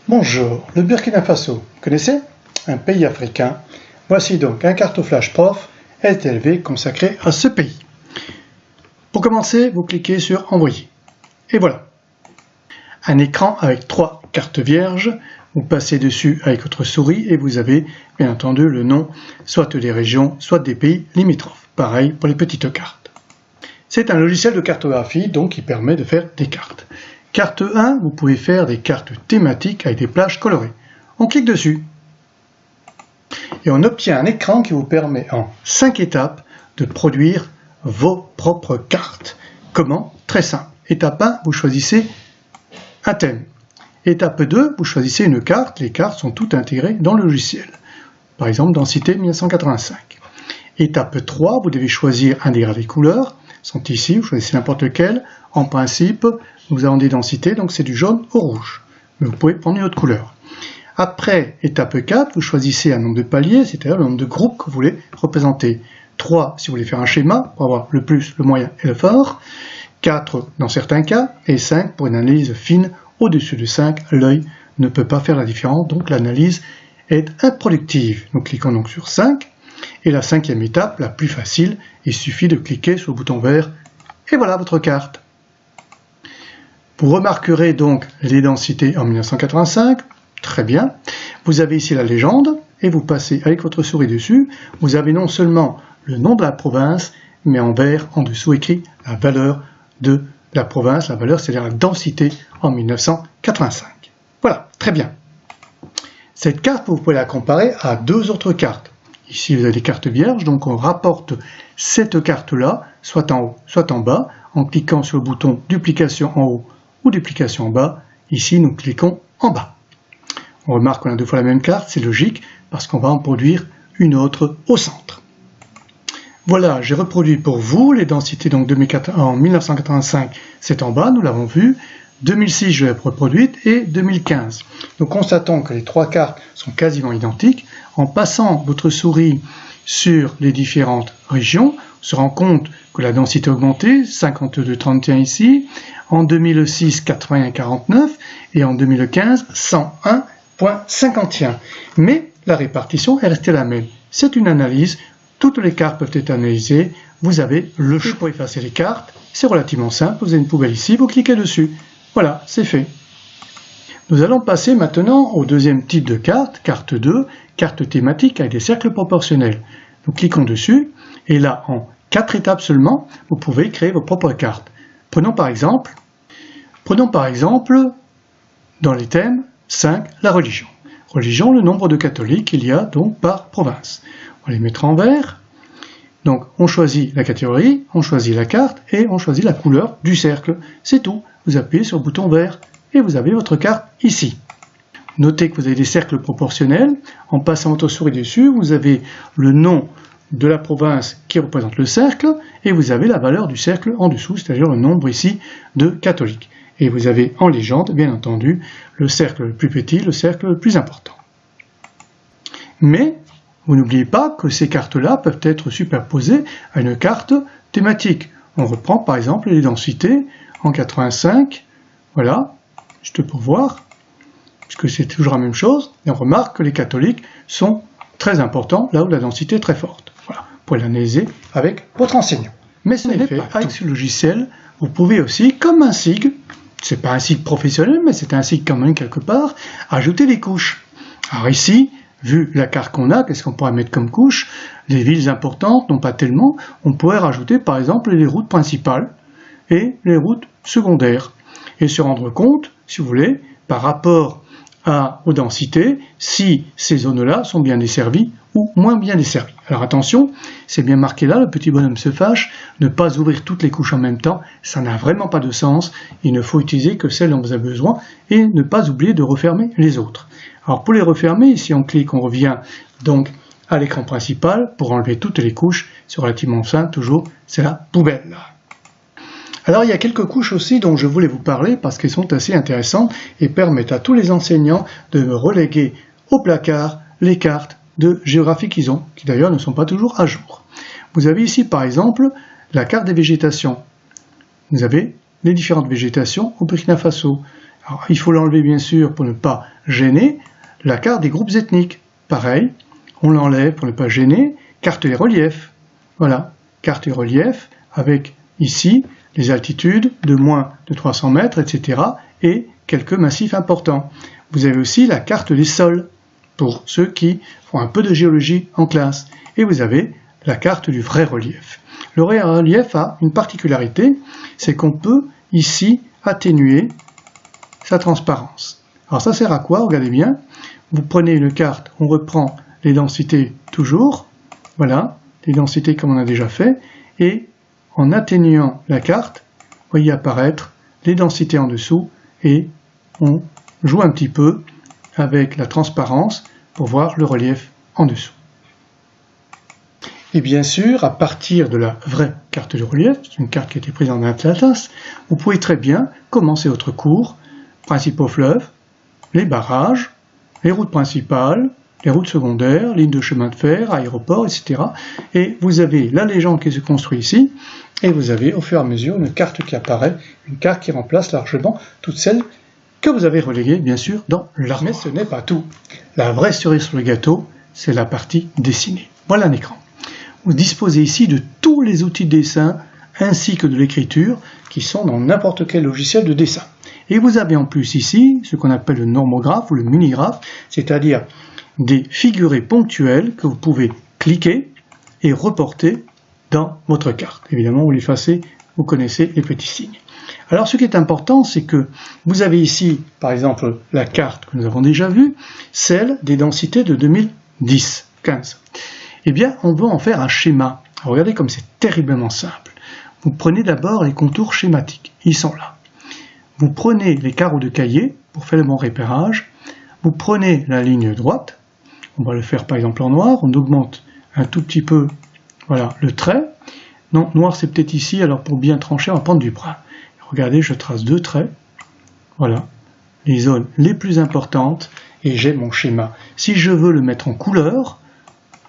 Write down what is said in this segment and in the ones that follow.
Bonjour, le Burkina Faso, vous connaissez? Un pays africain. Voici donc un cartoflage prof SDLV consacré à ce pays. Pour commencer, vous cliquez sur Envoyer. Et voilà. Un écran avec 3 cartes vierges. Vous passez dessus avec votre souris et vous avez bien entendu le nom soit des régions, soit des pays limitrophes. Pareil pour les petites cartes. C'est un logiciel de cartographie donc qui permet de faire des cartes. Carte 1, vous pouvez faire des cartes thématiques avec des plages colorées. On clique dessus et on obtient un écran qui vous permet en 5 étapes de produire vos propres cartes. Comment? Très simple. Étape 1, vous choisissez un thème. Étape 2, vous choisissez une carte. Les cartes sont toutes intégrées dans le logiciel. Par exemple, densité 1985. Étape 3, vous devez choisir un dégradé couleur. Sont ici, vous choisissez n'importe lequel. En principe, nous avons des densités, donc c'est du jaune au rouge. Mais vous pouvez prendre une autre couleur. Après, étape 4, vous choisissez un nombre de paliers, c'est-à-dire le nombre de groupes que vous voulez représenter. 3 si vous voulez faire un schéma, pour avoir le plus, le moyen et le fort. 4 dans certains cas, et 5 pour une analyse fine. Au-dessus de 5, l'œil ne peut pas faire la différence, donc l'analyse est improductive. Nous cliquons donc sur 5, et la 5e étape, la plus facile, il suffit de cliquer sur le bouton vert, et voilà votre carte. Vous remarquerez donc les densités en 1985, très bien. Vous avez ici la légende, et vous passez avec votre souris dessus, vous avez non seulement le nom de la province, mais en vert, en dessous écrit la valeur de la province, la valeur, c'est-à-dire la densité en 1985. Voilà, très bien. Cette carte, vous pouvez la comparer à 2 autres cartes. Ici, vous avez des cartes vierges, donc on rapporte cette carte-là, soit en haut, soit en bas, en cliquant sur le bouton duplication en haut ou duplication en bas. Ici, nous cliquons en bas. On remarque qu'on a 2 fois la même carte, c'est logique, parce qu'on va en produire une autre au centre. Voilà, j'ai reproduit pour vous les densités donc en 1985, c'est en bas, nous l'avons vu. 2006, je l'ai reproduite, et 2015. Nous constatons que les 3 cartes sont quasiment identiques. En passant votre souris sur les différentes régions, on se rend compte que la densité a augmenté, 52,31 ici, en 2006, 81,49, et en 2015, 101,51. Mais la répartition est restée la même. C'est une analyse. Toutes les cartes peuvent être analysées, vous avez le choix pour effacer les cartes, c'est relativement simple, vous avez une poubelle ici, vous cliquez dessus, voilà, c'est fait. Nous allons passer maintenant au deuxième type de carte, carte 2, carte thématique avec des cercles proportionnels. Nous cliquons dessus, et là, en 4 étapes seulement, vous pouvez créer vos propres cartes. Prenons par exemple, dans les thèmes, 5, la religion. Religion, le nombre de catholiques qu'il y a donc par province. On les mettra en vert. Donc on choisit la catégorie, on choisit la carte et on choisit la couleur du cercle. C'est tout. Vous appuyez sur le bouton vert et vous avez votre carte ici. Notez que vous avez des cercles proportionnels. En passant votre souris dessus, vous avez le nom de la province qui représente le cercle et vous avez la valeur du cercle en dessous, c'est-à-dire le nombre ici de catholiques. Et vous avez en légende, bien entendu, le cercle le plus petit, le cercle le plus important. Mais vous n'oubliez pas que ces cartes-là peuvent être superposées à une carte thématique. On reprend par exemple les densités en 85, voilà, juste pour voir, puisque c'est toujours la même chose, et on remarque que les catholiques sont très importants, là où la densité est très forte. Voilà, vous pouvez l'analyser avec votre enseignant. Mais ce n'est pas avec ce logiciel, vous pouvez aussi, comme un SIG, c'est pas un SIG professionnel, mais c'est un SIG quand même quelque part, ajouter des couches. Alors ici, vu la carte qu'on a, qu'est-ce qu'on pourrait mettre comme couche? Les villes importantes, non pas tellement. On pourrait rajouter par exemple les routes principales et les routes secondaires. Et se rendre compte, si vous voulez, par rapport aux densités, si ces zones-là sont bien desservies ou moins bien desservies. Alors attention, c'est bien marqué là, le petit bonhomme se fâche, ne pas ouvrir toutes les couches en même temps, ça n'a vraiment pas de sens. Il ne faut utiliser que celles dont vous avez besoin et ne pas oublier de refermer les autres. Alors pour les refermer, ici on clique, on revient donc à l'écran principal pour enlever toutes les couches. C'est relativement simple, toujours, c'est la poubelle. Alors il y a quelques couches aussi dont je voulais vous parler parce qu'elles sont assez intéressantes et permettent à tous les enseignants de me reléguer au placard les cartes de géographie qu'ils ont, qui d'ailleurs ne sont pas toujours à jour. Vous avez ici par exemple la carte des végétations. Vous avez les différentes végétations au Burkina Faso. Alors, il faut l'enlever bien sûr pour ne pas gêner. La carte des groupes ethniques, pareil, on l'enlève pour ne pas gêner. Carte des reliefs, voilà, carte des reliefs avec ici les altitudes de moins de 300 mètres, etc. et quelques massifs importants. Vous avez aussi la carte des sols, pour ceux qui font un peu de géologie en classe. Et vous avez la carte du vrai relief. Le vrai relief a une particularité, c'est qu'on peut ici atténuer sa transparence. Alors ça sert à quoi? Regardez bien. Vous prenez une carte, on reprend les densités toujours, voilà, les densités comme on a déjà fait, et en atténuant la carte, vous voyez apparaître les densités en dessous, et on joue un petit peu avec la transparence pour voir le relief en dessous. Et bien sûr, à partir de la vraie carte de relief, c'est une carte qui a été prise en Atlas, vous pouvez très bien commencer votre cours, principaux fleuves, les barrages, les routes principales, les routes secondaires, lignes de chemin de fer, aéroports, etc. Et vous avez la légende qui se construit ici, et vous avez au fur et à mesure une carte qui apparaît, une carte qui remplace largement toutes celles que vous avez reléguées, bien sûr, dans l'armoire. Mais ce n'est pas tout. La vraie cerise sur le gâteau, c'est la partie dessinée. Voilà un écran. Vous disposez ici de tous les outils de dessin, ainsi que de l'écriture, qui sont dans n'importe quel logiciel de dessin. Et vous avez en plus ici, ce qu'on appelle le normographe ou le minigraphe, c'est-à-dire des figurés ponctuels que vous pouvez cliquer et reporter dans votre carte. Évidemment, vous l'effacez, vous connaissez les petits signes. Alors ce qui est important, c'est que vous avez ici, par exemple, la carte que nous avons déjà vue, celle des densités de 2010-15. Eh bien, on veut en faire un schéma. Alors, regardez comme c'est terriblement simple. Vous prenez d'abord les contours schématiques, ils sont là. Vous prenez les carreaux de cahier pour faire le bon repérage. Vous prenez la ligne droite, on va le faire par exemple en noir, on augmente un tout petit peu, voilà, le trait. Non, noir c'est peut-être ici, alors pour bien trancher, on va prendre du brun. Regardez, je trace deux traits, voilà, les zones les plus importantes, et j'ai mon schéma. Si je veux le mettre en couleur,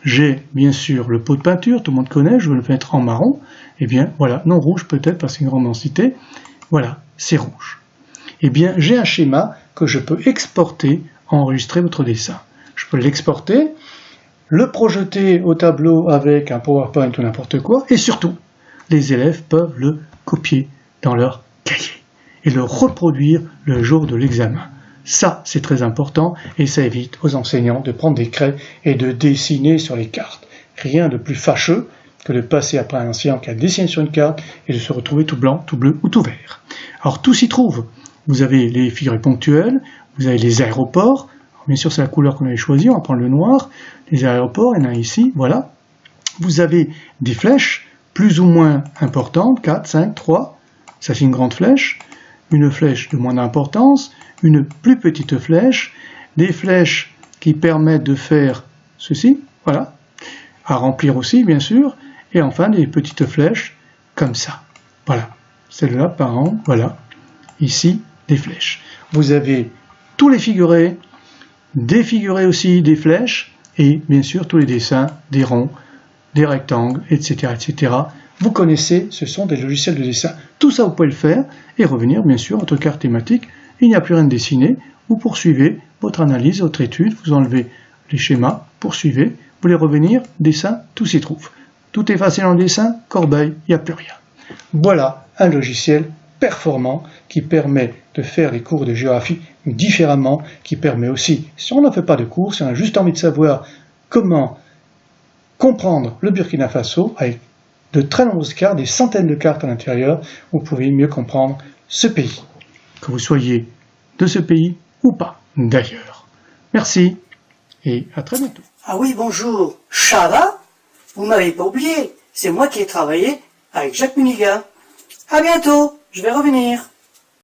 j'ai bien sûr le pot de peinture, tout le monde connaît, je veux le mettre en marron, et bien voilà, non rouge peut-être parce que c'est une grande densité, voilà, c'est rouge. Et bien j'ai un schéma que je peux exporter, enregistrer votre dessin. Je peux l'exporter, le projeter au tableau avec un PowerPoint ou n'importe quoi, et surtout, les élèves peuvent le copier dans leur cahier et le reproduire le jour de l'examen. Ça, c'est très important et ça évite aux enseignants de prendre des craies et de dessiner sur les cartes. Rien de plus fâcheux que de passer après un enseignant qui a dessiné sur une carte et de se retrouver tout blanc, tout bleu ou tout vert. Alors tout s'y trouve. Vous avez les figurés ponctuels, vous avez les aéroports. Alors, bien sûr, c'est la couleur qu'on avait choisie, on va prendre le noir. Les aéroports, il y en a ici, voilà. Vous avez des flèches plus ou moins importantes, 4, 5, 3. Ça c'est une grande flèche. Une flèche de moins d'importance, une plus petite flèche, des flèches qui permettent de faire ceci, voilà, à remplir aussi bien sûr, et enfin des petites flèches comme ça, voilà, celle-là par an, voilà, ici des flèches. Vous avez tous les figurés, défigurés aussi des flèches, et bien sûr tous les dessins, des ronds, des rectangles, etc., etc. Vous connaissez, ce sont des logiciels de dessin. Tout ça, vous pouvez le faire et revenir, bien sûr, à votre carte thématique. Il n'y a plus rien de dessiné. Vous poursuivez votre analyse, votre étude. Vous enlevez les schémas, poursuivez. Vous voulez revenir, dessin, tout s'y trouve. Tout est facile en dessin, corbeille, il n'y a plus rien. Voilà un logiciel performant qui permet de faire les cours de géographie différemment, qui permet aussi, si on n'en fait pas de cours, si on a juste envie de savoir comment comprendre le Burkina Faso avec de très nombreuses cartes, des centaines de cartes à l'intérieur, vous pouvez mieux comprendre ce pays. Que vous soyez de ce pays ou pas, d'ailleurs. Merci et à très bientôt. Ah oui, bonjour, Chava, vous m'avez pas oublié, c'est moi qui ai travaillé avec Jacques Muniga. À bientôt, je vais revenir.